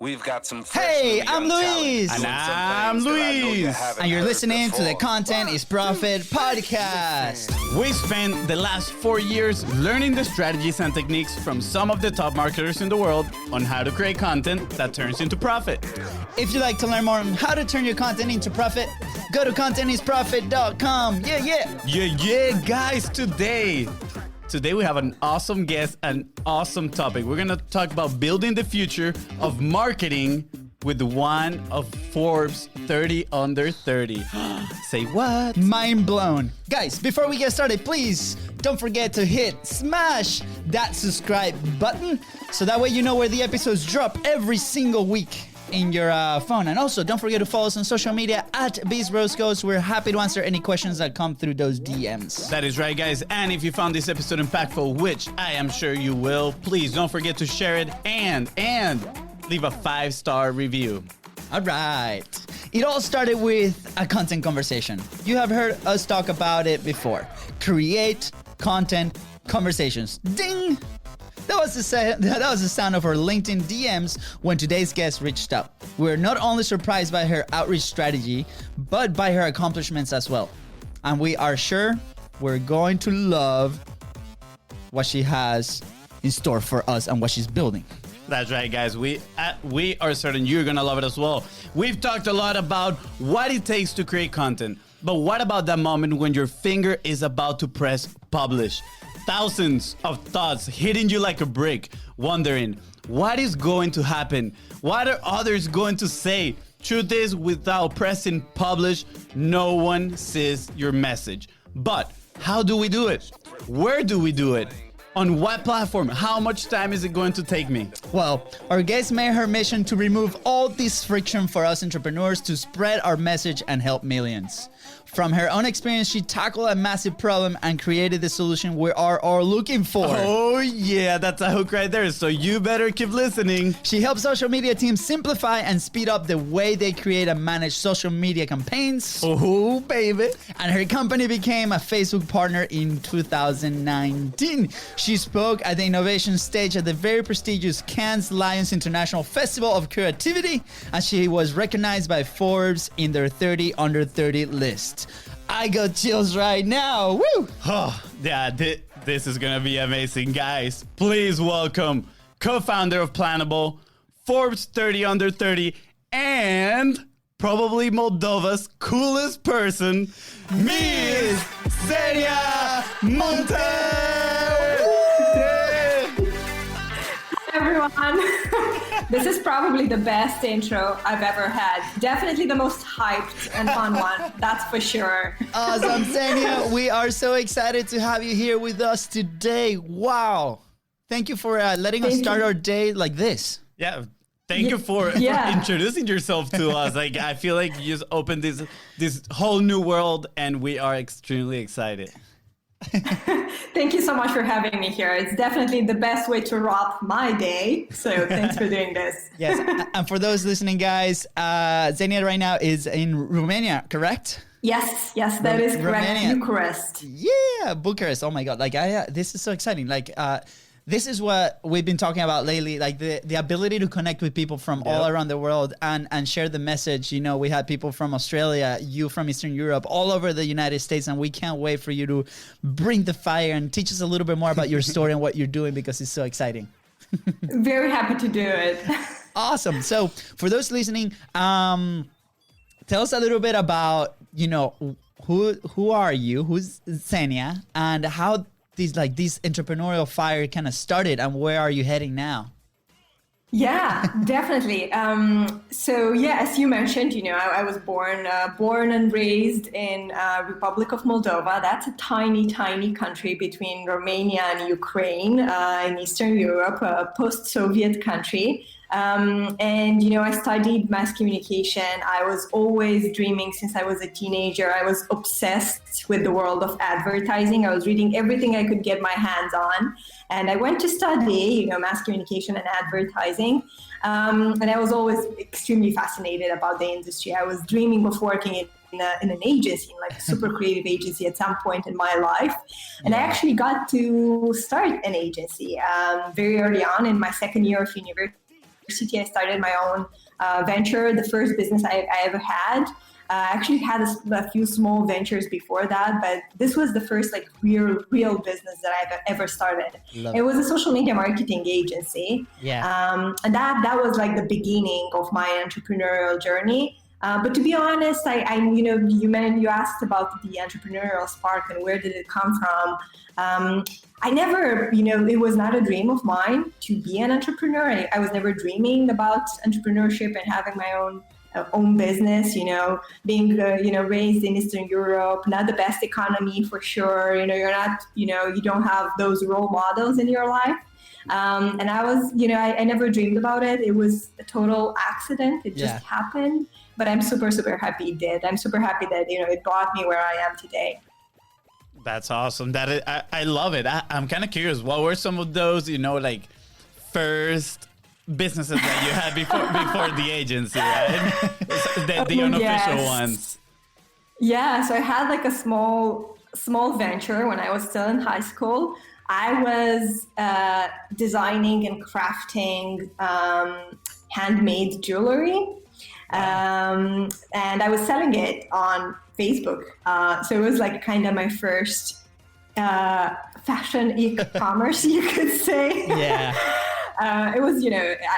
We've got some Hey, I'm Luis. And I'm Luis. And you're listening to the Content is Profit podcast. We spent the last 4 years learning the strategies and techniques from some of the top marketers in the world on how to create content that turns into profit. If you'd like to learn more on how to turn your content into profit, go to contentisprofit.com. Yeah, guys, Today we have an awesome guest, an awesome topic. We're going to talk about building the future of marketing with one of Forbes 30 under 30. Say what? Mind blown. Guys, before we get started, please don't forget to smash that subscribe button so that way you know where the episodes drop every single week in your phone. And also, don't forget to follow us on social media at BeastRoseGhost. We're happy to answer any questions that come through those DMs. That is right, guys. And if you found this episode impactful, which I am sure you will, please don't forget to share it and leave a 5-star review. All right. It all started with a content conversation. You have heard us talk about it before. Create content conversations. Ding! That was the sound of her LinkedIn DMs when today's guest reached out. We're not only surprised by her outreach strategy, but by her accomplishments as well. And we are sure we're going to love what she has in store for us and what she's building. That's right, guys. We are certain you're going to love it as well. We've talked a lot about what it takes to create content. But what about that moment when your finger is about to press publish? Thousands of thoughts hitting you like a brick, wondering what is going to happen? What are others going to say? Truth is, without pressing publish, no one sees your message. But how do we do it? Where do we do it? On what platform? How much time is it going to take me? Well, our guest made her mission to remove all this friction for us entrepreneurs to spread our message and help millions. From her own experience, she tackled a massive problem and created the solution we are all looking for. Oh yeah, that's a hook right there, so you better keep listening. She helps social media teams simplify and speed up the way they create and manage social media campaigns. Oh, baby. And her company became a Facebook partner in 2019. She spoke at the innovation stage at the very prestigious Cannes Lions International Festival of Creativity, and she was recognized by Forbes in their 30 under 30 list. I got chills right now. Woo! Oh, yeah, this is gonna be amazing, guys. Please welcome co-founder of Planable, Forbes 30 under 30, and probably Moldova's coolest person, Miss Xenia Muntean. Everyone. This is probably the best intro I've ever had. Definitely the most hyped and fun one, that's for sure. Awesome, Xenia. We are so excited to have you here with us today. Wow. Thank you for letting us start our day like this. Yeah. Thank you for introducing yourself to us. Like, I feel like you just opened this whole new world, and we are extremely excited. Thank you so much for having me here. It's definitely the best way to wrap my day. So thanks for doing this. Yes. And for those listening, guys, Xenia right now is in Romania, correct? Yes, that is correct. Romania. Bucharest. Yeah, Bucharest. Oh my God. Like, this is so exciting. Like, this is what we've been talking about lately, like the ability to connect with people from all around the world and share the message. You know, we had people from Australia, you from Eastern Europe, all over the United States, and we can't wait for you to bring the fire and teach us a little bit more about your story and what you're doing, because it's so exciting. Very happy to do it. Awesome. So for those listening, tell us a little bit about, you know, who are you, who's Xenia, and how this entrepreneurial fire kind of started, and where are you heading now? Yeah, definitely. So yeah, as you mentioned, you know, I was born and raised in Republic of Moldova. That's a tiny country between Romania and Ukraine in Eastern Europe, a post-Soviet country. And, you know, I studied mass communication. I was always dreaming since I was a teenager. I was obsessed with the world of advertising. I was reading everything I could get my hands on. And I went to study, you know, mass communication and advertising. And I was always extremely fascinated about the industry. I was dreaming of working in an agency, like a super creative agency at some point in my life. And I actually got to start an agency very early on in my second year of university. I started my own venture, the first business I ever had. I actually had a few small ventures before that, but this was the first like real business that I've ever started. It was a social media marketing agency. And that was like the beginning of my entrepreneurial journey. But to be honest, you asked about the entrepreneurial spark and where did it come from. I never, it was not a dream of mine to be an entrepreneur. I was never dreaming about entrepreneurship and having my own business, being, raised in Eastern Europe, not the best economy for sure. You're not, you don't have those role models in your life. And I was, I never dreamed about it. It was a total accident. It just happened. But I'm super, super happy it did. I'm super happy that, it brought me where I am today. That's awesome. I love it. I'm kind of curious. What were some of those, first businesses that you had before the agency, right? the unofficial ones. Yeah. So I had like a small venture when I was still in high school. I was designing and crafting handmade jewelry. And I was selling it on Facebook. So it was like kind of my first fashion e-commerce, you could say. Yeah. It was,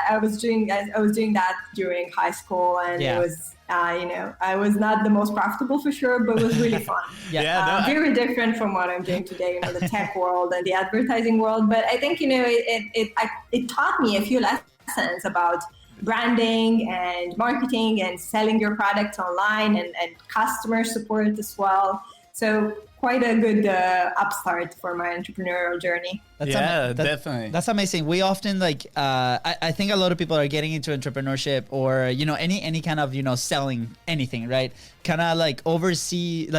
I was doing that during high school, and it was, I was not the most profitable for sure, but it was really fun. Very different from what I'm doing today, the tech world and the advertising world. But I think, it taught me a few lessons about branding and marketing and selling your products online and customer support as well. So quite a good upstart for my entrepreneurial journey. Definitely. That's amazing. We often I think a lot of people are getting into entrepreneurship or, any kind of, selling anything, right? Kind of like oversee,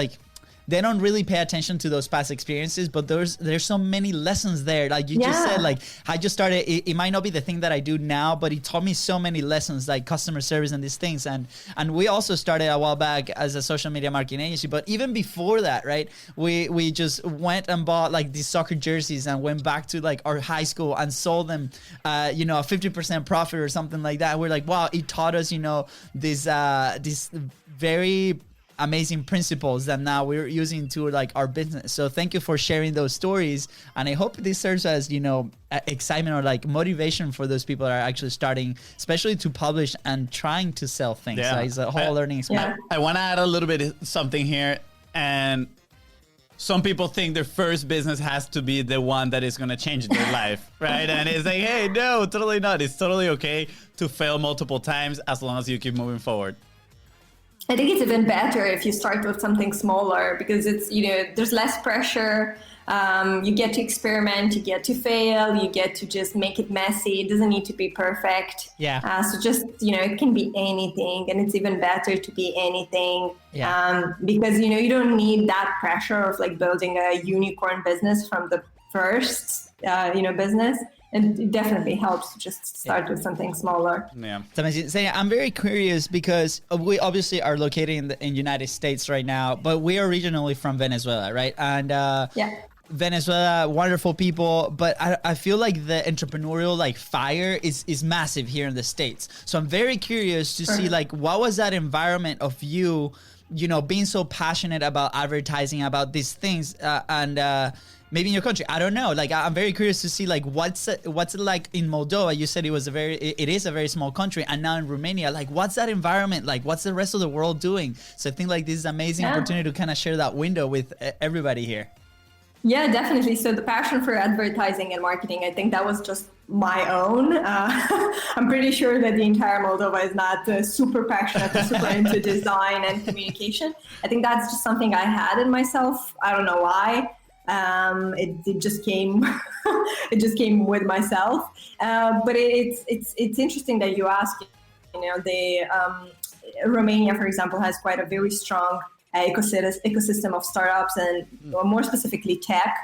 they don't really pay attention to those past experiences, but there's so many lessons there. Like you just said, I just started, it might not be the thing that I do now, but it taught me so many lessons, like customer service and these things. And we also started a while back as a social media marketing agency, but even before that, right, we just went and bought these soccer jerseys and went back to our high school and sold them, a 50% profit or something like that. We're like, wow, it taught us, this very amazing principles that now we're using to our business. So thank you for sharing those stories, and I hope this serves as excitement or motivation for those people that are actually starting, especially to publish and trying to sell things. So it's a whole learning experience. I want to add a little bit something here, and some people think their first business has to be the one that is going to change their life, right? And it's like, hey, no, totally not. It's totally okay to fail multiple times as long as you keep moving forward. I think it's even better if you start with something smaller, because it's, there's less pressure. You get to experiment, you get to fail, you get to just make it messy. It doesn't need to be perfect. So just, it can be anything, and it's even better to be anything. Because, you don't need that pressure of building a unicorn business from the first, business. And it definitely helps to just start with something smaller. Yeah. It's amazing. Xenia, I'm very curious because we obviously are located in United States right now, but we are originally from Venezuela, right? And Venezuela, wonderful people, but I feel like the entrepreneurial fire is massive here in the States. So I'm very curious to see what was that environment of you being so passionate about advertising, about these things, and maybe in your country, I don't know. I'm very curious to see what's it like in Moldova. You said it is a very small country, and now in Romania, what's that environment like? What's the rest of the world doing? So I think this is an amazing opportunity to kind of share that window with everybody here. Yeah, definitely. So the passion for advertising and marketing, I think that was just my own. I'm pretty sure that the entire Moldova is not super passionate and super into design and communication. I think that's just something I had in myself. I don't know why. It just came, it just came with myself. But it's interesting that you ask. Romania, for example, has quite a very strong ecosystem of startups and more specifically tech.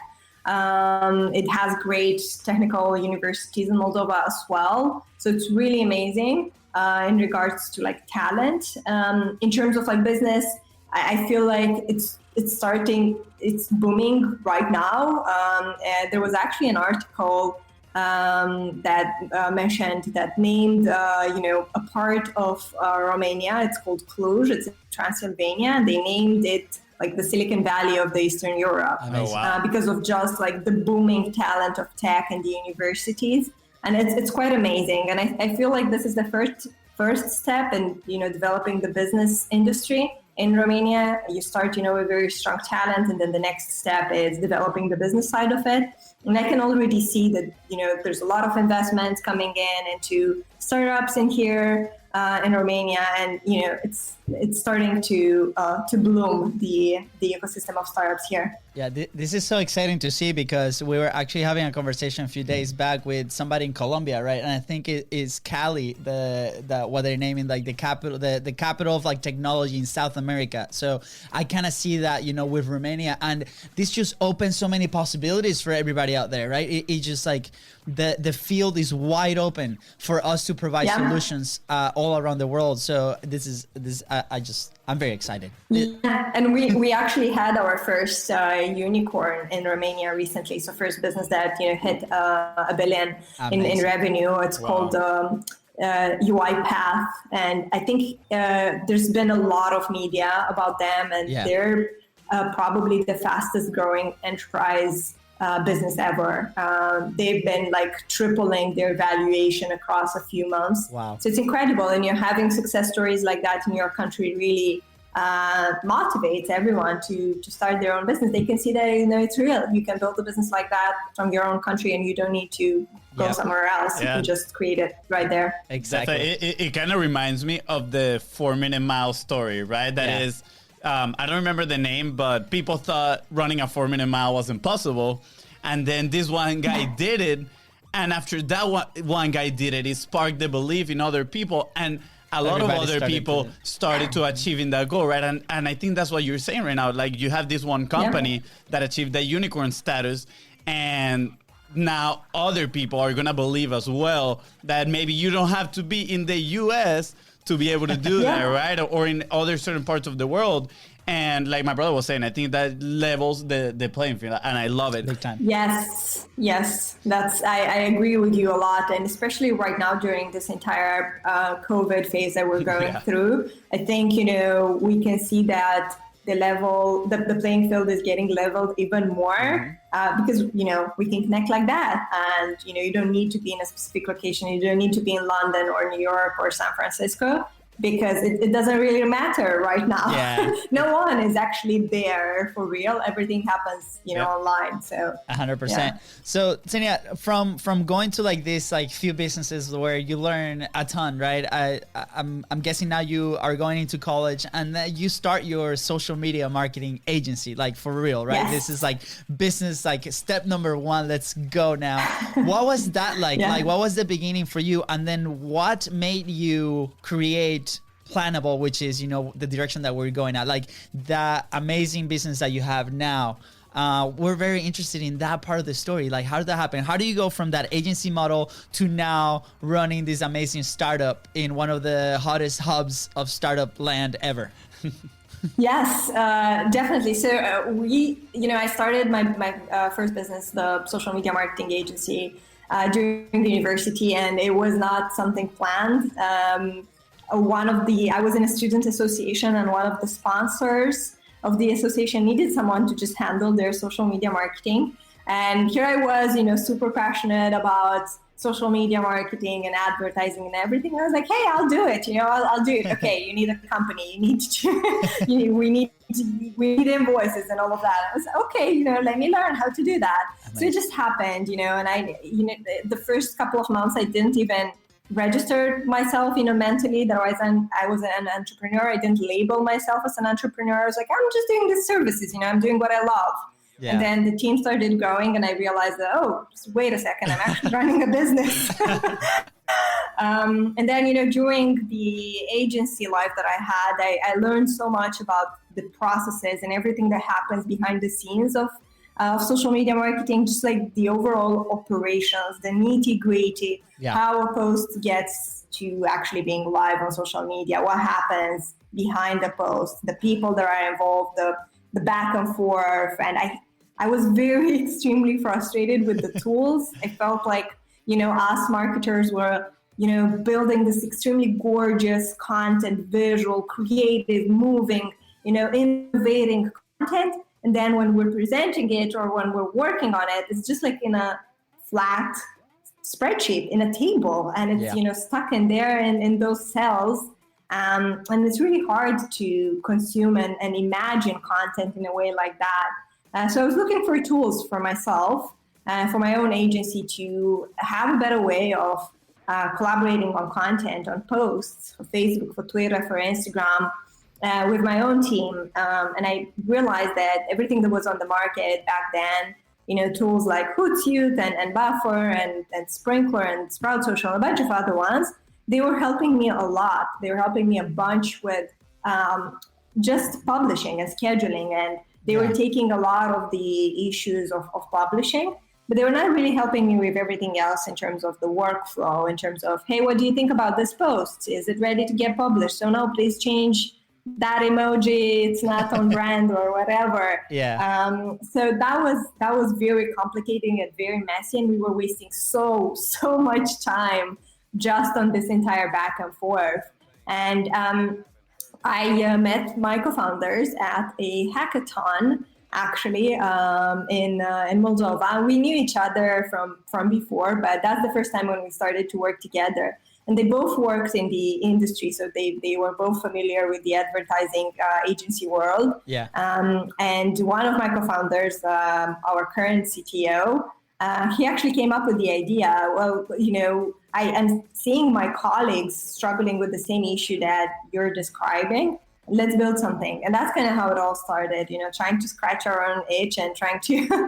It has great technical universities in Moldova as well. So it's really amazing in regards to talent. In terms of business, I feel like it's booming right now. There was actually an article that mentioned, that named, a part of Romania. It's called Cluj. It's in Transylvania. And they named it like the Silicon Valley of the Eastern Europe. Oh, wow. Because of just like the booming talent of tech and the universities. And it's quite amazing. And I feel like this is the first step in, developing the business industry in Romania. You start, with very strong talent, and then the next step is developing the business side of it. And I can already see that, there's a lot of investments coming in into startups in here in Romania, and it's starting to bloom the ecosystem of startups here. Yeah, this is so exciting to see, because we were actually having a conversation a few days back with somebody in Colombia, right? And I think it is Cali, the what they're naming like the capital of like technology in South America. So I kind of see that, with Romania, and this just opens so many possibilities for everybody out there, right? It just like the field is wide open for us to provide solutions all around the world. So I'm very excited. Yeah, and we actually had our first unicorn in Romania recently. So first business that hit $1 billion in revenue. It's called UiPath, and I think there's been a lot of media about them, and they're probably the fastest growing enterprise business ever. They've been like tripling their valuation across a few months. Wow. So it's incredible. And having success stories like that in your country really motivates everyone to start their own business. They can see that, it's real. You can build a business like that from your own country, and you don't need to go somewhere else. You can just create it right there. Exactly. It kind of reminds me of the 4-minute mile story, right? That is, I don't remember the name, but people thought running a 4-minute mile was impossible. And then this one guy did it. And after that one guy did it, it sparked the belief in other people. And a lot of other people started to achieving that goal, right? And I think that's what you're saying right now. Like, you have this one company that achieved that unicorn status, and now other people are going to believe as well that maybe you don't have to be in the US to be able to do that, right? Or in other certain parts of the world. And like my brother was saying, I think that levels the playing field, and I love it. Big time. Yes. I agree with you a lot, and especially right now during this entire COVID phase that we're going through. I think we can see that the playing field is getting leveled even more because we can connect like that, and you don't need to be in a specific location. You don't need to be in London or New York or San Francisco, because it doesn't really matter right now. Yeah. No one is actually there for real. Everything happens, online. So 100%. So Xenia, from going to like this like few businesses where you learn a ton, right? I'm guessing now you are going into college, and then you start your social media marketing agency, like for real, right? Yes. This is like business, like step number 1. Let's go now. What was that like? Like, what was the beginning for you? And then what made you create Plannable, which is the direction that we're going at, like the amazing business that you have now? We're very interested in that part of the story. Like, how did that happen? How do you go from that agency model to now running this amazing startup in one of the hottest hubs of startup land ever? Yes, definitely. So I started my first business, the social media marketing agency, during the university, and it was not something planned. I was in a student association, and one of the sponsors of the association needed someone to just handle their social media marketing. And here I was, super passionate about social media marketing and advertising and everything. And I was like, hey, I'll do it. I'll do it. Okay, you need a company. You need to, we need invoices and all of that. I was like, okay, let me learn how to do that. Amazing. So it just happened, and the first couple of months I didn't even register myself, mentally. Otherwise, I was an entrepreneur. I didn't label myself as an entrepreneur. I was like, I'm just doing these services. I'm doing what I love. Yeah. And then the team started growing, and I realized that, wait a second, I'm actually running a business. And then, during the agency life that I had, I learned so much about the processes and everything that happens behind the scenes of social media marketing, just like the overall operations, the nitty-gritty, how a post gets to actually being live on social media, what happens behind the post, the people that are involved, the back and forth. And I was very extremely frustrated with the tools. I felt like us marketers were, building this extremely gorgeous content, visual, creative, moving, innovating content. And then when we're presenting it or when we're working on it, it's just like in a flat spreadsheet, in a table, and it's, stuck in there in those cells. And it's really hard to consume and imagine content in a way like that. So I was looking for tools for myself, for my own agency, to have a better way of collaborating on content, on posts for Facebook, for Twitter, for Instagram, with my own team. And I realized that everything that was on the market back then, tools like Hootsuite and Buffer and Sprinkler and Sprout Social, and a bunch of other ones, they were helping me a lot. They were helping me a bunch with just publishing and scheduling. And they were taking a lot of the issues of publishing, but they were not really helping me with everything else in terms of the workflow, in terms of, hey, what do you think about this post? Is it ready to get published? So no, please change that emoji. It's not on brand or whatever. So that was very complicated and very messy. And we were wasting so much time just on this entire back and forth. And I met my co-founders at a hackathon, actually, in Moldova. We knew each other from before, but that's the first time when we started to work together. And they both worked in the industry, so they were both familiar with the advertising agency world. And one of my co-founders, our current CTO, he actually came up with the idea, well, I am seeing my colleagues struggling with the same issue that you're describing. Let's build something. And that's kind of how it all started, trying to scratch our own itch and trying to,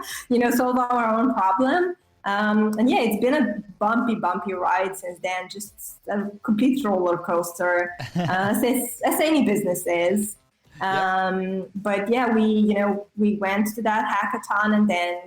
solve our own problem. And it's been a bumpy ride since then, just a complete roller coaster, as any business is. But we went to that hackathon, and then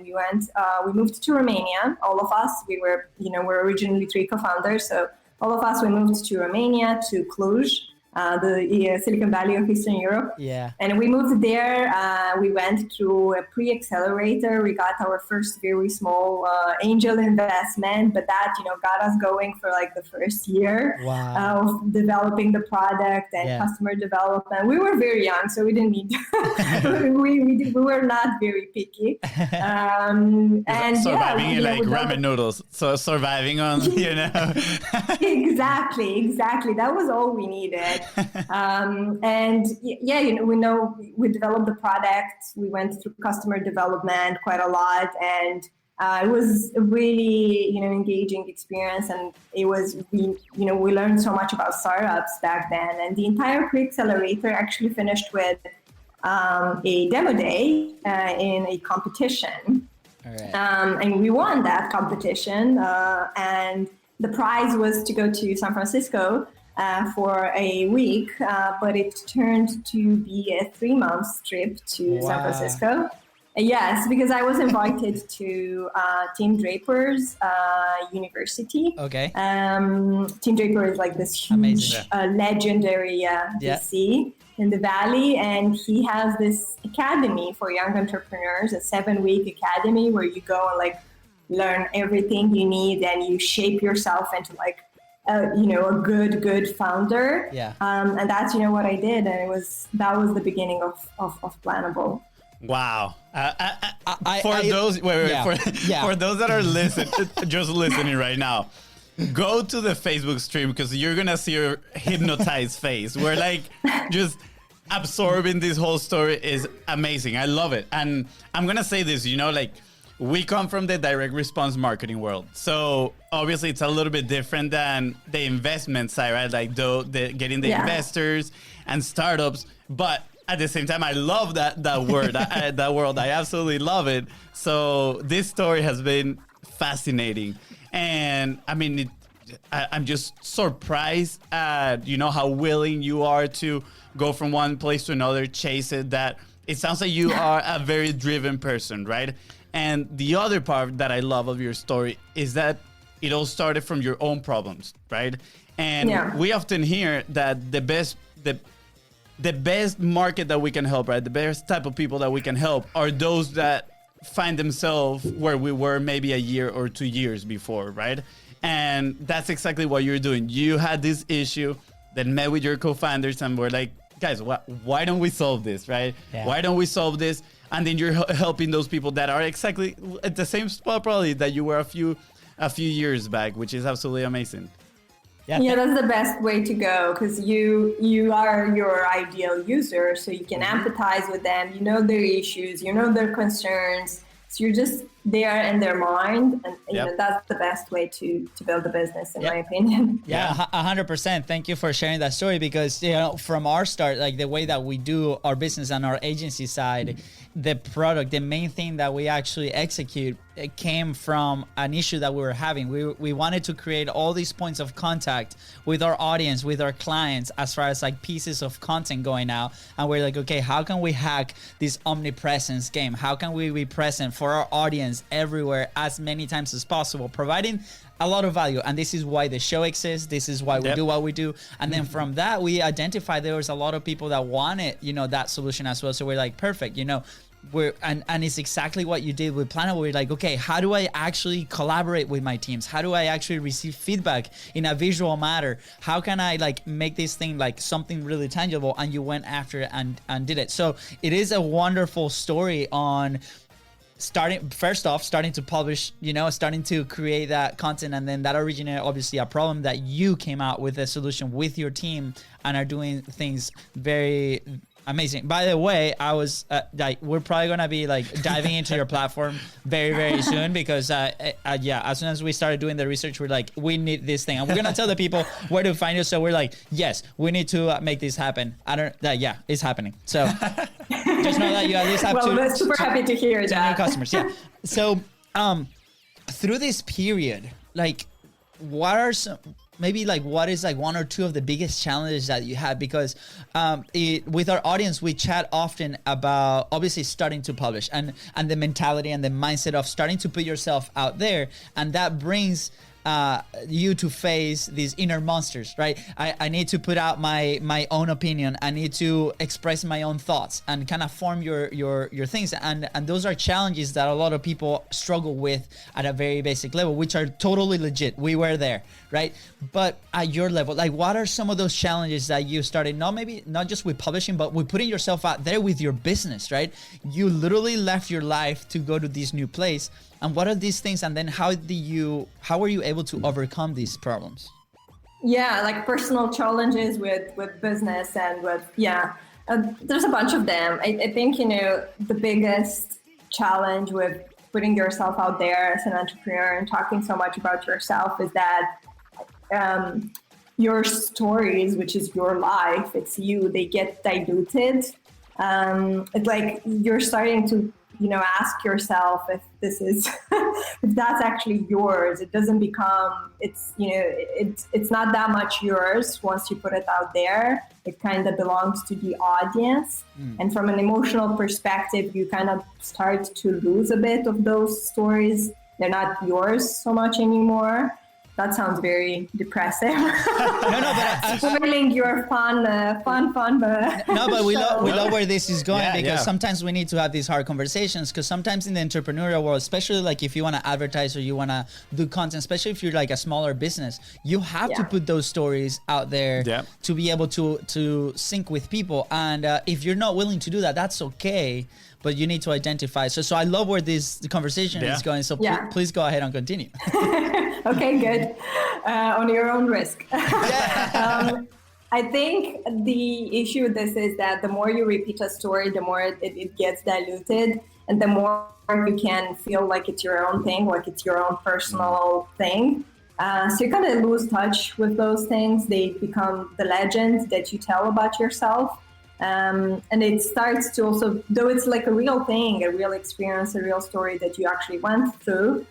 we moved to Romania. All of us, we're originally 3 co-founders. So all of us, we moved to Romania, to Cluj, the Silicon Valley of Eastern Europe. And we moved there. We went through a pre-accelerator. We got our first very small angel investment, but that, got us going for like the first year of developing the product and customer development. We were very young, so we didn't need we were not very picky. And surviving in like ramen noodles. So surviving on, Exactly. That was all we needed. We developed the product. We went through customer development quite a lot, and it was a really, engaging experience. And it was, we learned so much about startups back then. And the entire pre-accelerator actually finished with a demo day in a competition. All right. And we won that competition. And the prize was to go to San Francisco for a week, but it turned to be a 3-month trip to San Francisco. Yes, because I was invited to Tim Draper's university. Okay. Tim Draper is like this huge, legendary VC in the Valley, and he has this academy for young entrepreneurs, a 7-week academy where you go and like learn everything you need, and you shape yourself into like a good founder. And that's what I did, and that was the beginning of Planable. Wow. For those that are just listening right now, go to the Facebook stream, because you're gonna see your hypnotized face. We're like just absorbing this whole story. Is amazing. I love it. And I'm gonna say this, we come from the direct response marketing world. So obviously it's a little bit different than the investment side, right? Like getting the investors and startups. But at the same time, I love that word, that world. I absolutely love it. So this story has been fascinating. And I mean, I'm just surprised at, how willing you are to go from one place to another, chase it. That it sounds like you are a very driven person, right? And the other part that I love of your story is that it all started from your own problems, right? And we often hear that the best market that we can help, right? The best type of people that we can help are those that find themselves where we were maybe a year or 2 years before, right? And that's exactly what you're doing. You had this issue, then met with your co-founders and were like, guys, why don't we solve this, right? Yeah. Why don't we solve this? And then you're helping those people that are exactly at the same spot probably that you were a few years back, which is absolutely amazing. Yeah, that's the best way to go, because you are your ideal user, so you can empathize with them. You know their issues, you know their concerns. So you're just there in their mind, and you know, that's the best way to build a business, in my opinion. Yeah, 100%. Thank you for sharing that story, because from our start, like the way that we do our business on our agency side, the product, the main thing that we actually execute, it came from an issue that we were having. We wanted to create all these points of contact with our audience, with our clients, as far as like pieces of content going out. And we're like, okay, how can we hack this omnipresence game? How can we be present for our audience everywhere as many times as possible, providing a lot of value? And this is why the show exists. This is why we do what we do. And then from that, we identified there was a lot of people that wanted, that solution as well. So we're like, perfect, and it's exactly what you did with Planet. We're like, okay, how do I actually collaborate with my teams? How do I actually receive feedback in a visual manner? How can I like make this thing like something really tangible? And you went after it and did it. So it is a wonderful story on starting to publish, starting to create that content, and then that originated obviously a problem that you came out with a solution with your team and are doing things very amazing. By the way, I was we're probably gonna be like diving into your platform very, very soon, because as soon as we started doing the research, we're like, we need this thing, and we're gonna tell the people where to find you. So we're like, yes, we need to make this happen. It's happening. So just know that you at least have to. Well, we're super happy to hear that. New customers, yeah. So through this period, like, what are some? Maybe like what is like one or two of the biggest challenges that you had? Because with our audience, we chat often about obviously starting to publish and the mentality and the mindset of starting to put yourself out there. And that brings you to face these inner monsters, right? I need to put out my own opinion. I need to express my own thoughts and kind of form your things. And those are challenges that a lot of people struggle with at a very basic level, which are totally legit. We were there, right? But at your level, like, what are some of those challenges that you started, not just with publishing, but with putting yourself out there with your business, right? You literally left your life to go to this new place. And what are these things? And then how were you able to overcome these problems? Yeah, like personal challenges with business and there's a bunch of them. I think, the biggest challenge with putting yourself out there as an entrepreneur and talking so much about yourself is that your stories, which is your life, it's you, they get diluted. It's like you're starting to ask yourself if this is, if that's actually yours. It doesn't become, it's not that much yours once you put it out there. It kind of belongs to the audience. And from an emotional perspective, you kind of start to lose a bit of those stories. They're not yours so much anymore. That sounds very depressive. But spoiling your fun. But no, but we love where this is going, because sometimes we need to have these hard conversations. Because sometimes in the entrepreneurial world, especially like if you want to advertise or you want to do content, especially if you're like a smaller business, you have to put those stories out there to be able to sync with people. And if you're not willing to do that, that's okay. But you need to identify. So I love where the conversation is going. So please go ahead and continue. Okay, good. On your own risk. I think the issue with this is that the more you repeat a story, the more it gets diluted, and the more you can feel like it's your own thing, like it's your own personal thing. So you kind of lose touch with those things. They become the legends that you tell about yourself. And it starts to also, though it's like a real thing, a real experience, a real story that you actually went through,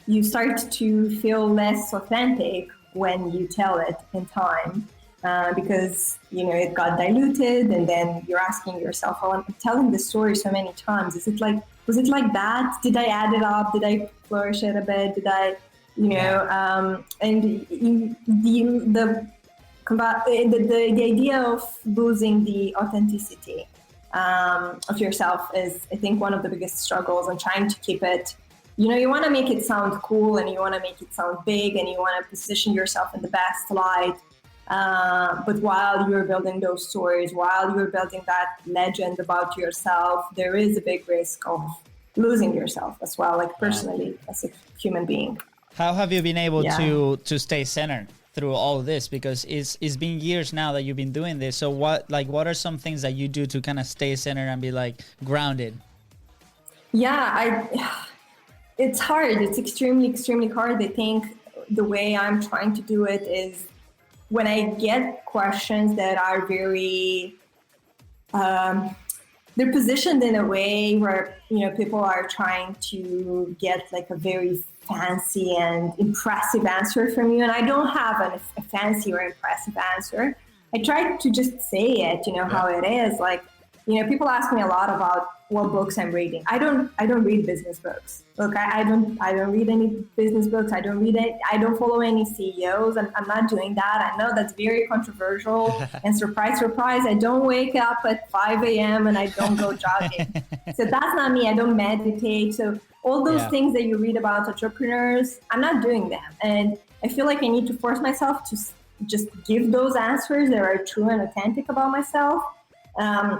you start to feel less authentic when you tell it in time, because it got diluted, and then you're asking yourself, "Oh, I'm telling this story so many times. Was it like that? Did I add it up? Did I flourish it a bit? Did I, the idea of losing the authenticity of yourself is, I think, one of the biggest struggles, and trying to keep it you want to make it sound cool and you want to make it sound big and you want to position yourself in the best light. But while you're building those stories, while you're building that legend about yourself, there is a big risk of losing yourself as well, like personally as a human being. How have you been able to stay centered through all of this? Because it's been years now that you've been doing this. So what are some things that you do to kind of stay centered and be like grounded? Yeah, it's hard. It's extremely, extremely hard. I think the way I'm trying to do it is when I get questions that are very, they're positioned in a way where, people are trying to get like a very fancy and impressive answer from you. And I don't have a fancy or impressive answer. I try to just say it, how it is. Like, people ask me a lot about what books I'm reading. I don't read business books. Look, I don't read any business books. I don't follow any CEOs. I'm not doing that. I know that's very controversial. And surprise, I don't wake up at 5 a.m. and I don't go jogging. So that's not me. I don't meditate. So all those things that you read about entrepreneurs, I'm not doing them. And I feel like I need to force myself to just give those answers that are true and authentic about myself,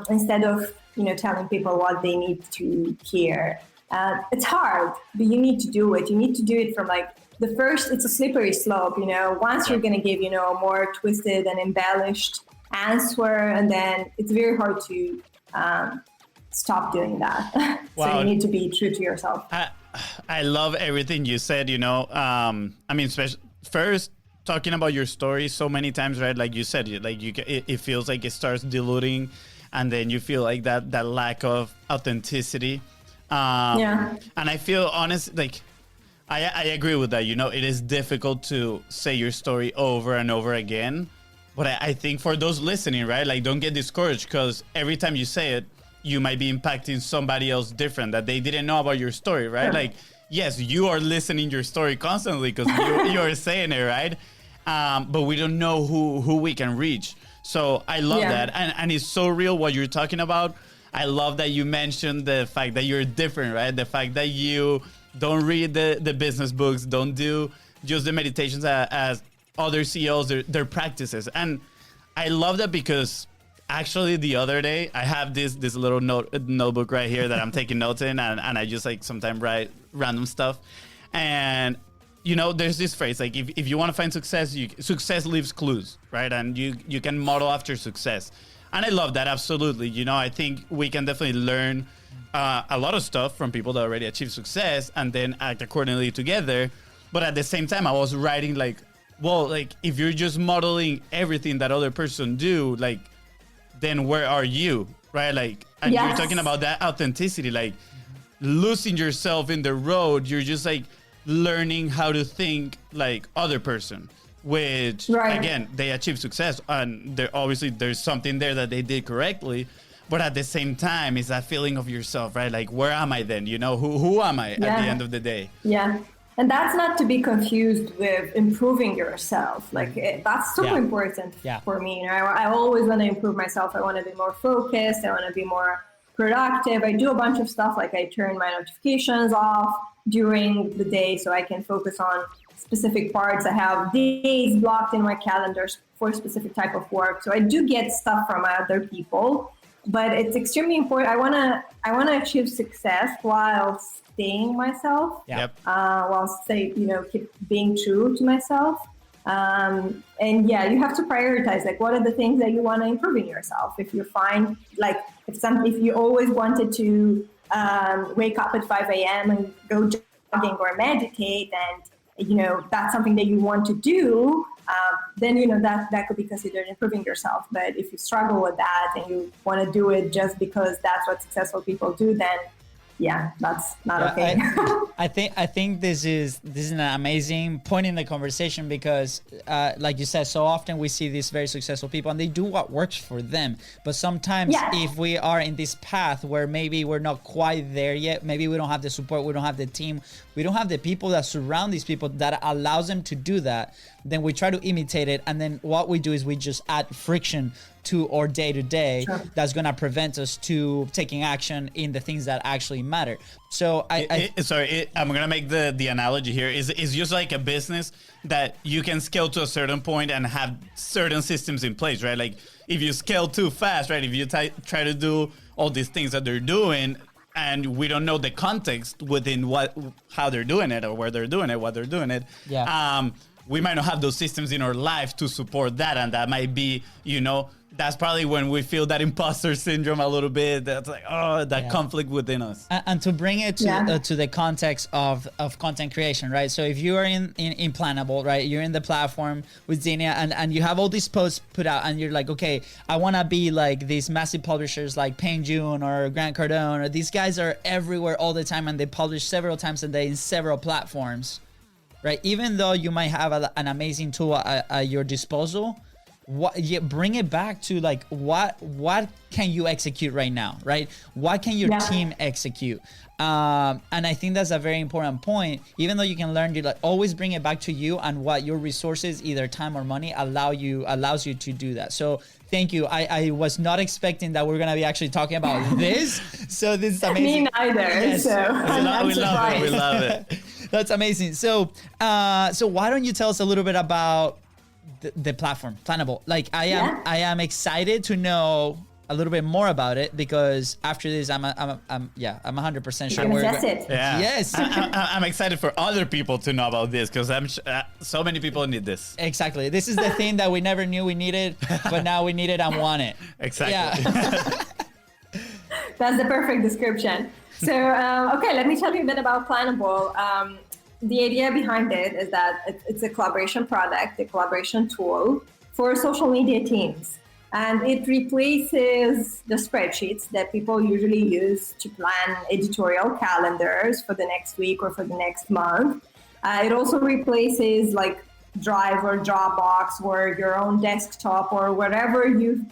instead of telling people what they need to hear. It's hard, but you need to do it. You need to do it from like the first. It's a slippery slope. Once you're going to give a more twisted and embellished answer, and then it's very hard to stop doing that. Wow. So you need to be true to yourself. I love everything you said. First, talking about your story so many times, right? Like you said, it feels like it starts diluting, and then you feel like that lack of authenticity. And I feel honest, like I agree with that. It is difficult to say your story over and over again. But I think for those listening, right, like don't get discouraged, because every time you say it, you might be impacting somebody else different that they didn't know about your story, right? Like, yes, you are listening your story constantly because you are saying it, right? But we don't know who we can reach. So I love that. And it's so real what you're talking about. I love that you mentioned the fact that you're different, right? The fact that you don't read the business books, don't do just the meditations as other CEOs, their practices. And I love that because actually the other day I have this little notebook right here that I'm taking notes in, and I just like sometimes write random stuff. And there's this phrase, like if you want to find success, success leaves clues, right? And you can model after success. And I love that, absolutely. I think we can definitely learn a lot of stuff from people that already achieve success and then act accordingly together. But at the same time, I was writing like, well, like if you're just modeling everything that other person do, like, then where are you, right? Like, and you're talking about that authenticity, like losing yourself in the road. You're just like learning how to think like other person, which again, they achieve success, and there's something there that they did correctly. But at the same time, it's that feeling of yourself, right? Like, where am I then? Who am I at the end of the day? Yeah. And that's not to be confused with improving yourself. Like that's super important for me. I always want to improve myself. I want to be more focused. I want to be more productive. I do a bunch of stuff, like I turn my notifications off during the day so I can focus on specific parts. I have days blocked in my calendars for a specific type of work. So I do get stuff from other people, but it's extremely important. I want to achieve success while staying myself. While keep being true to myself. And you have to prioritize, like, what are the things that you want to improve in yourself? If you find, like, if you always wanted to wake up at 5 a.m. and go jogging or meditate, and that's something that you want to do, then that could be considered improving yourself. But if you struggle with that and you want to do it just because that's what successful people do, then that's not okay. I think this is an amazing point in the conversation, because like you said, so often we see these very successful people and they do what works for them. But sometimes if we are in this path where maybe we're not quite there yet, maybe we don't have the support, we don't have the team, we don't have the people that surround these people that allows them to do that, then we try to imitate it. And then what we do is we just add friction to our day-to-day that's going to prevent us to taking action in the things that actually matter. So I'm gonna make the analogy here. Is just like a business that you can scale to a certain point and have certain systems in place, right? Like if you scale too fast, right? If you try to do all these things that they're doing, and we don't know the context within how they're doing it or where they're doing it, what they're doing it. Yeah. We might not have those systems in our life to support that, and that might be, that's probably when we feel that imposter syndrome a little bit. That's like, conflict within us. And to bring it to the context of content creation, right? So if you are in Plannable, right? You're in the platform with Xenia, and you have all these posts put out, and you're like, okay, I want to be like these massive publishers like Payne June or Grant Cardone, or these guys are everywhere all the time, and they publish several times a day in several platforms, right? Even though you might have an amazing tool at your disposal, bring it back to like what can you execute right now, right? What can your team execute? And I think that's a very important point. Even though you can learn, you like always bring it back to you and what your resources, either time or money, allows you to do that. So thank you. I was not expecting that we're gonna be actually talking about this. So this is amazing. Me neither. Yes. So we love it. We love it. That's amazing. So why don't you tell us a little bit about the platform, Plannable? Like I am excited to know a little bit more about it, because after this, I'm 100% sure we're gonna test it. Yeah. Yes. I'm excited for other people to know about this, because so many people need this. Exactly. This is the thing that we never knew we needed, but now we need it and want it. Exactly. Yeah. That's the perfect description. So, okay, let me tell you a bit about Plannable. The idea behind it is that it's a collaboration product, a collaboration tool for social media teams. And it replaces the spreadsheets that people usually use to plan editorial calendars for the next week or for the next month. It also replaces like Drive or Dropbox or your own desktop or wherever you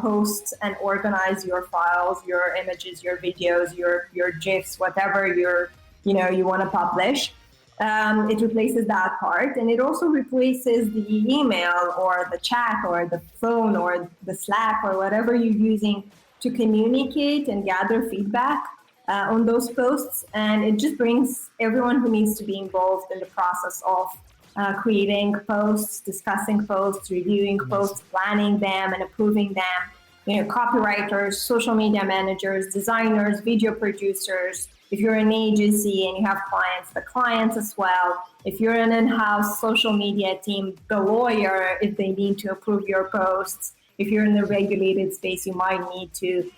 host and organize your files, your images, your videos, your GIFs, whatever you want to publish. It replaces that part, and it also replaces the email or the chat or the phone or the Slack or whatever you're using to communicate and gather feedback on those posts. And it just brings everyone who needs to be involved in the process of creating posts, discussing posts, reviewing posts, planning them and approving them. Copywriters, social media managers, designers, video producers. If you're an agency and you have clients, the clients as well. If you're an in-house social media team, the lawyer, if they need to approve your posts. If you're in the regulated space, you might need to.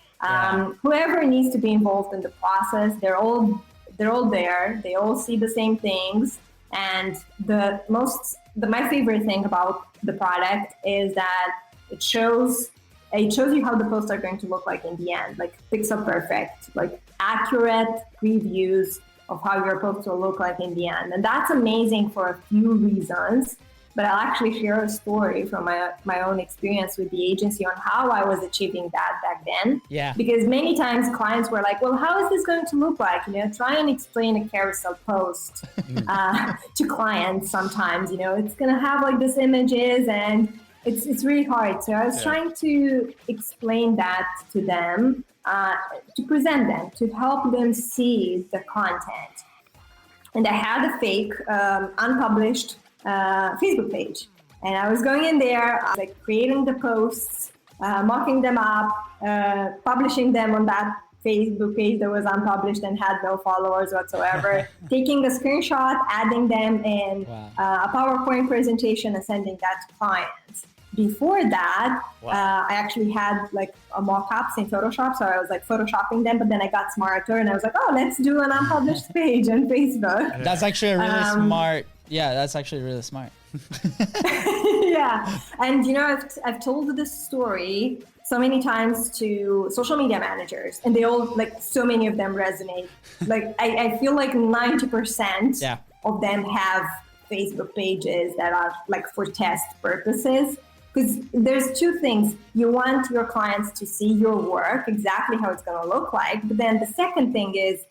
Whoever needs to be involved in the process, they're all there. They all see the same things. And my favorite thing about the product is that it shows you how the posts are going to look like in the end, like pixel perfect, like accurate previews of how your posts will look like in the end. And that's amazing for a few reasons, but I'll actually share a story from my own experience with the agency on how I was achieving that back then. Yeah. Because many times clients were like, well, how is this going to look like? Try and explain a carousel post to clients sometimes, it's going to have like these images and it's really hard. So I was trying to explain that to them, to present them, to help them see the content. And I had a fake, unpublished Facebook page. And I was going in there, like creating the posts, mocking them up, publishing them on that Facebook page that was unpublished and had no followers whatsoever, taking a screenshot, adding them in a PowerPoint presentation and sending that to clients. Before that, I actually had like a mock-ups in Photoshop, so I was like photoshopping them, but then I got smarter and I was like, oh, let's do an unpublished page on Facebook. That's actually really smart. Yeah, that's actually really smart. Yeah, and I've told this story so many times to social media managers, and they all, like, so many of them resonate. Like, I feel like 90% of them have Facebook pages that are like for test purposes. Because there's two things. You want your clients to see your work, exactly how it's going to look like. But then the second thing is,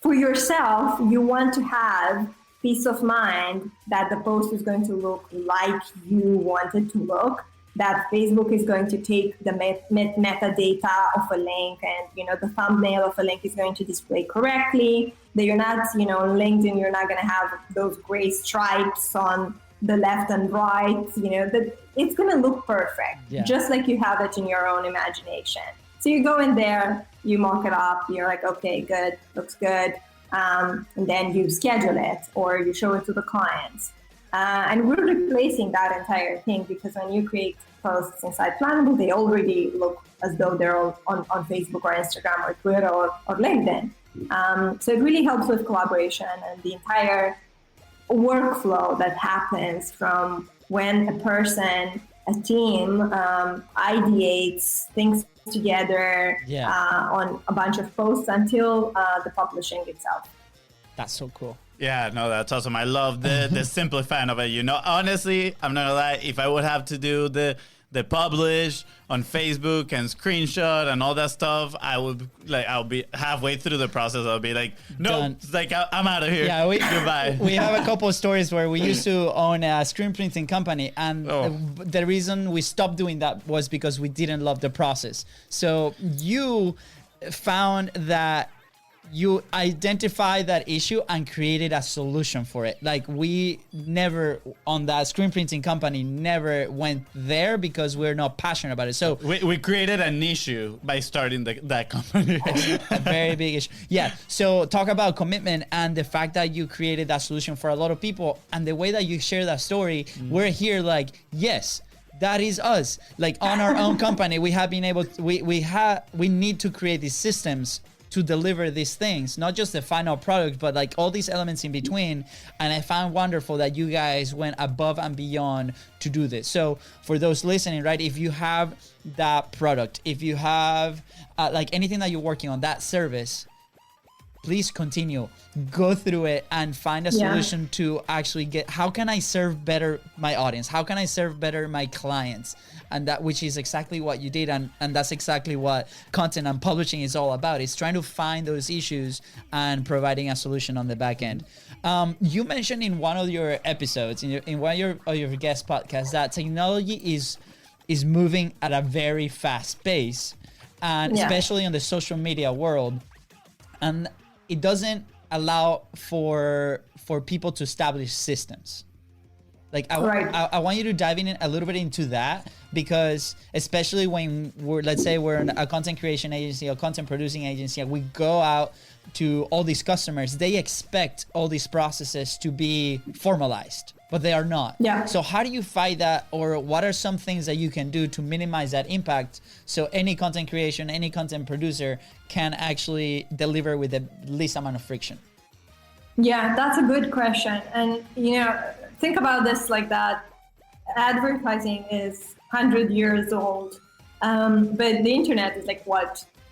for yourself, you want to have peace of mind that the post is going to look like you want it to look. that Facebook is going to take the metadata of a link, and the thumbnail of a link is going to display correctly. That you're not, on LinkedIn, you're not going to have those gray stripes on the left and right. That it's going to look perfect, just like you have it in your own imagination. So you go in there, you mock it up, you're like, okay, good, looks good, and then you schedule it or you show it to the clients. And we're replacing that entire thing, because when you create posts inside Plannable, they already look as though they're all on Facebook or Instagram or Twitter or LinkedIn. So it really helps with collaboration and the entire workflow that happens from when a person, a team, ideates things together on a bunch of posts until the publishing itself. That's so cool. Yeah, no, that's awesome. I love the simplifying of it. Honestly, I'm not gonna lie. If I would have to do the publish on Facebook and screenshot and all that stuff, I'll be halfway through the process. I'll be like, no, it's like I'm out of here. Yeah, goodbye. We have a couple of stories where we used to own a screen printing company, and the reason we stopped doing that was because we didn't love the process. So you found that you identified that issue and created a solution for it. Like, we never, on that screen printing company, never went there because we're not passionate about it. So we created an issue by starting that company. A very big issue. Yeah. So talk about commitment and the fact that you created that solution for a lot of people, and the way that you share that story. We're here like, yes, that is us. Like, on our own company, we have been able to, we need to create these systems to deliver these things, not just the final product, but like all these elements in between. And I found wonderful that you guys went above and beyond to do this. So for those listening, right, if you have that product, if you have like anything that you're working on, that service, please continue, go through it and find a solution to actually get, how can I serve better my audience? How can I serve better my clients? And that, which is exactly what you did. And that's exactly what content and publishing is all about. It's trying to find those issues and providing a solution on the back end. You mentioned in one of your episodes, in one of your guest podcasts, that technology is moving at a very fast pace, and especially in the social media world. And it doesn't allow for people to establish systems. Like, I want you to dive in a little bit into that, because especially when let's say we're a content creation agency, a content producing agency, and we go out to all these customers, they expect all these processes to be formalized, but they are not. Yeah. So how do you fight that, or what are some things that you can do to minimize that impact, so any content creation, any content producer can actually deliver with the least amount of friction? Yeah, that's a good question. And, think about this like that. Advertising is 100 years old, but the internet is like,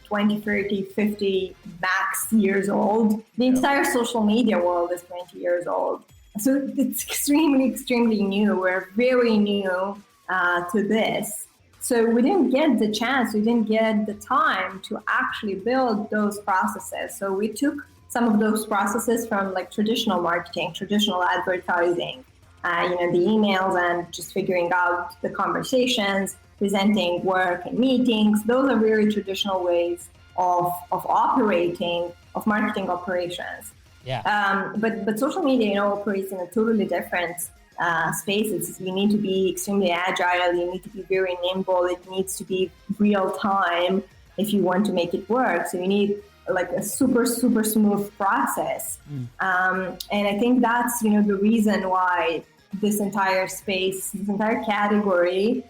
20, 30, 50 max years old. The entire social media world is 20 years old. So it's extremely, extremely new. We're very new to this. So we didn't get the chance, we didn't get the time to actually build those processes. So we took some of those processes from like traditional marketing, traditional advertising, the emails and just figuring out the conversations, presenting work and meetings. Those are very traditional ways of operating, of marketing operations. Yeah. But social media, operates in a totally different space. You need to be extremely agile. You need to be very nimble. It needs to be real time if you want to make it work. So you need like a super, super smooth process. And I think that's, the reason why this entire space, this entire category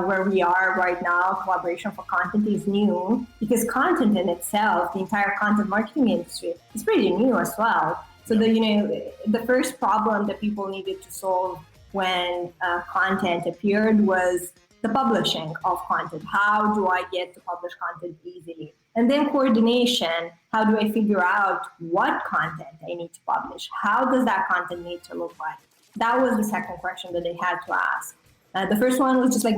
where we are right now, collaboration for content, is new, because content in itself, the entire content marketing industry, is pretty new as well. So the first problem that people needed to solve when content appeared was the publishing of content. How do I get to publish content easily? And then coordination. How do I figure out what content I need to publish? How does that content need to look like? That was the second question that they had to ask. The first one was just like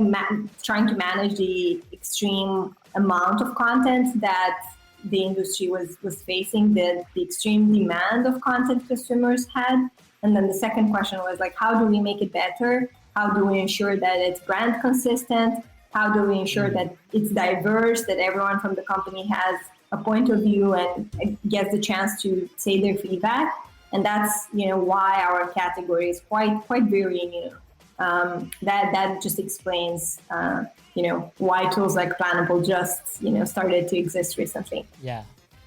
trying to manage the extreme amount of content that the industry was facing, the extreme demand of content consumers had. And then the second question was like, how do we make it better? How do we ensure that it's brand consistent? How do we ensure that it's diverse, that everyone from the company has a point of view and gets the chance to say their feedback? And that's, why our category is quite very new. That just explains, why tools like Planable just, started to exist recently. Yeah,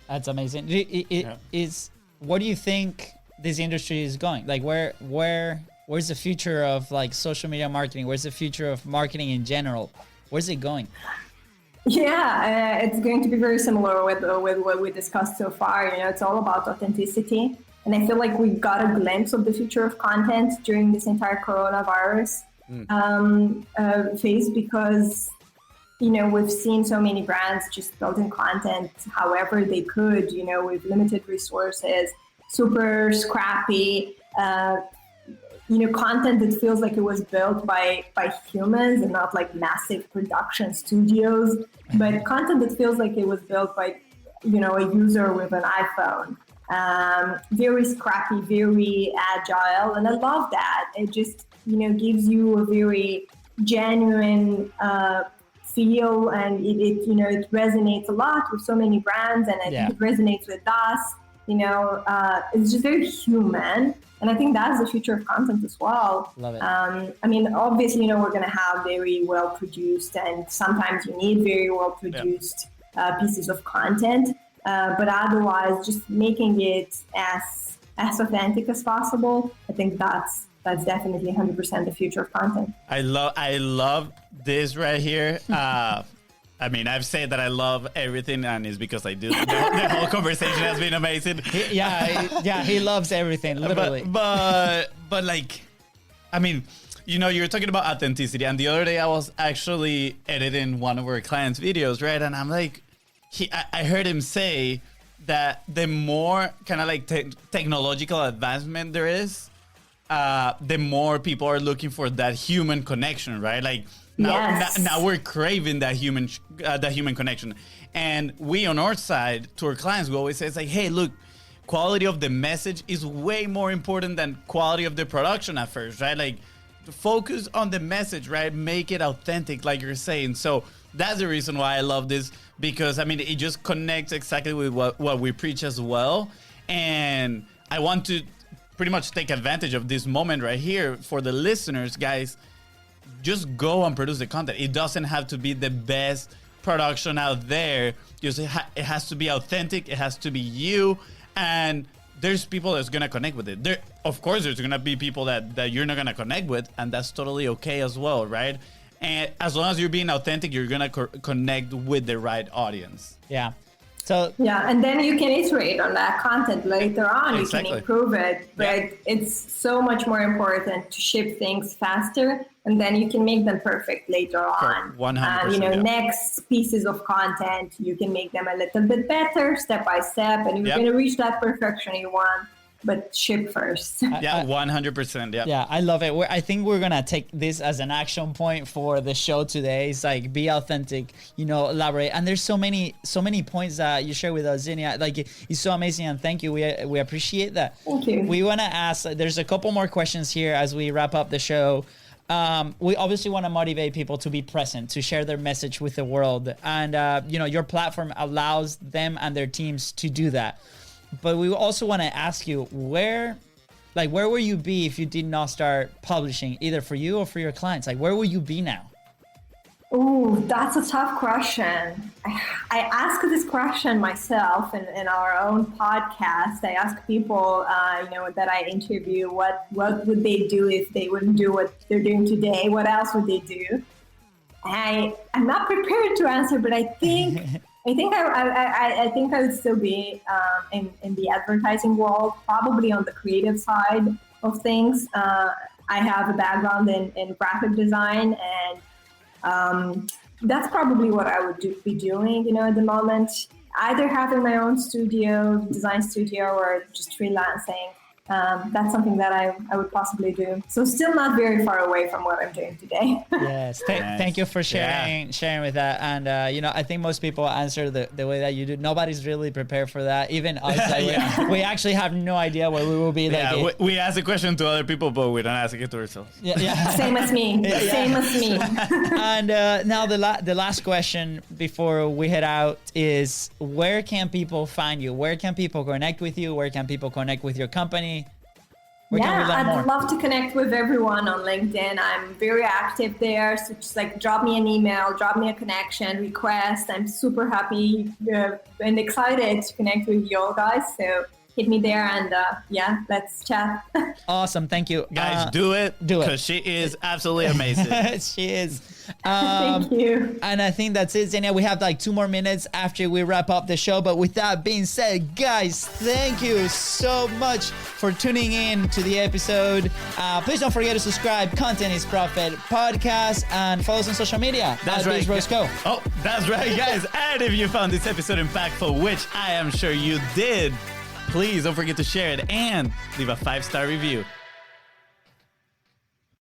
that's amazing. What do you think this industry is going? Like, where's the future of like social media marketing? Where's the future of marketing in general? Where's it going? Yeah, it's going to be very similar with what we discussed so far. It's all about authenticity. And I feel like we got a glimpse of the future of content during this entire coronavirus phase because, we've seen so many brands just building content however they could, with limited resources, super scrappy, content that feels like it was built by humans and not like massive production studios, but content that feels like it was built by, a user with an iPhone. Very scrappy, very agile. And I love that. It just, gives you a very genuine feel, and it resonates a lot with so many brands, and I think it resonates with us. It's just very human. And I think that's the future of content as well. Love it. Obviously, we're going to have very well produced, and sometimes you need very well produced pieces of content. But otherwise, just making it as authentic as possible. I think that's definitely 100% the future of content. I love this right here. I've said that I love everything, and it's because I do. The whole conversation has been amazing. He loves everything, literally. But you're talking about authenticity, and the other day I was actually editing one of our clients' videos, right? And I'm like, I heard him say that the more kind of like technological advancement there is, the more people are looking for that human connection, right? Like now we're craving that human connection. And we on our side, to our clients, we always say, it's like, hey, look, quality of the message is way more important than quality of the production at first, right? Like, focus on the message, right? Make it authentic, like you're saying. So that's the reason why I love this, because it just connects exactly with what we preach as well. And I want to pretty much take advantage of this moment right here for the listeners, guys. Just go and produce the content. It doesn't have to be the best production out there. Just it has to be authentic. It has to be you. And there's people that's going to connect with it. Of course, there's going to be people that you're not going to connect with, and that's totally okay as well, right? And as long as you're being authentic, you're going to connect with the right audience. Yeah. So and then you can iterate on that content later on. Exactly. You can improve it, but it's so much more important to ship things faster, and then you can make them perfect later on. 100%. Next pieces of content, you can make them a little bit better, step by step, and you're going to reach that perfection you want. But ship first. 100%. Yeah, I love it. I think we're gonna take this as an action point for the show today. It's like, be authentic, elaborate. And there's so many points that you share with us, Xenia. Like, it's so amazing, and thank you. We appreciate that. Thank you. We want to ask. There's a couple more questions here as we wrap up the show. We obviously want to motivate people to be present, to share their message with the world, and your platform allows them and their teams to do that. But we also want to ask you, where will you be if you did not start publishing, either for you or for your clients? Like, where will you be now? Oh, that's a tough question. I ask this question myself in our own podcast. I ask people, that I interview, what would they do if they wouldn't do what they're doing today? What else would they do? I'm not prepared to answer, but I think I think I would still be in the advertising world, probably on the creative side of things. I have a background in graphic design, and that's probably what I would be doing, at the moment. Either having my own design studio, or just freelancing. that's something that I would possibly do. So still not very far away from what I'm doing today. Yes. Thank you for sharing with that. And I think most people answer the way that you do. Nobody's really prepared for that. Even us, like, we actually have no idea where we will be. Like, we ask a question to other people, but we don't ask it to ourselves. Yeah. Same as me. Same as me. And now the last question before we head out is, where can people find you? Where can people connect with you? Where can people connect with your company? Where can we learn more? I'd love to connect with everyone on LinkedIn. I'm very active there. So just like drop me an email, drop me a connection request. I'm super happy and excited to connect with you all guys. So hit me there and let's chat. Awesome. Thank you. Guys, do it. Do it. Because she is absolutely amazing. She is. Thank you. And I think that's it, Xenia. We have like 2 more minutes after we wrap up the show. But with that being said, guys, thank you so much for tuning in to the episode. Please don't forget to subscribe. Content is Profit Podcast, and follow us on social media. That's right. Go. Oh, that's right, guys. And if you found this episode impactful, which I am sure you did, please don't forget to share it and leave a 5-star review.